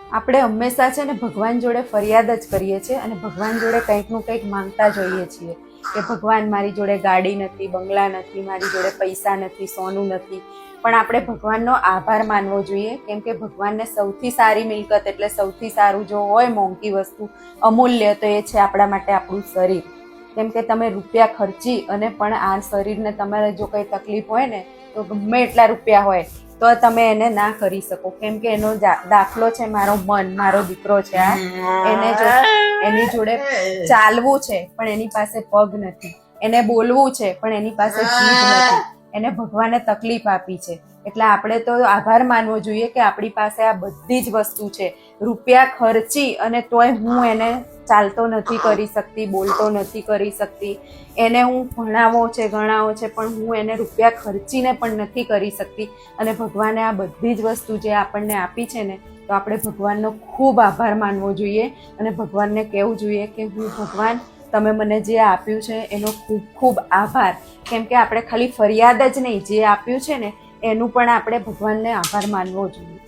આપણે હંમેશા છે ને ભગવાન જોડે ફરિયાદ જ કરીએ છીએ અને ભગવાન જોડે કંઈકનું કંઈક માંગતા જોઈએ છીએ કે ભગવાન મારી જોડે ગાડી નથી, બંગલા નથી, મારી જોડે પૈસા નથી, સોનું નથી. પણ આપણે ભગવાનનો આભાર માનવો જોઈએ, કેમ કે ભગવાનને સૌથી સારી મિલકત એટલે સૌથી સારું જો હોય મોંઘી વસ્તુ અમૂલ્ય તો એ છે આપણા માટે આપણું શરીર. કેમ કે તમે રૂપિયા ખર્ચી અને પણ આ શરીરને તમારે જો કંઈ તકલીફ હોય ને તો ગમે એટલા રૂપિયા હોય તો તમે એને ના કરી શકો. કેમ કે એનો દાખલો છે મારો મન, મારો દીકરો છે આ. એને જો એની જોડે ચાલવું છે પણ એની પાસે પગ નથી, એને બોલવું છે પણ એની પાસે જીભ નથી, એને ભગવાને તકલીફ આપી છે. એટલે આપણે તો આભાર માનવો જોઈએ કે આપણી પાસે આ બધી જ વસ્તુ છે. રૂપિયા ખર્ચી અને તોય હું એને ચાલતો નથી કરી શકતી, બોલતો નથી કરી શકતી, એને હું ભણાવો છે ગણાવો છે પણ હું એને રૂપિયા ખર્ચીને પણ નથી કરી શકતી. અને ભગવાને આ બધી જ વસ્તુ જે આપણને આપી છે ને તો આપણે ભગવાનનો ખૂબ આભાર માનવો જોઈએ અને ભગવાનને કહેવું જોઈએ કે હું ભગવાન તમે મને જે આપ્યું છે એનો ખૂબ ખૂબ આભાર. કેમ કે આપણે ખાલી ફરિયાદ જ નહીં, જે આપ્યું છે ને એનું પણ આપણે ભગવાનને આભાર માનવો જોઈએ.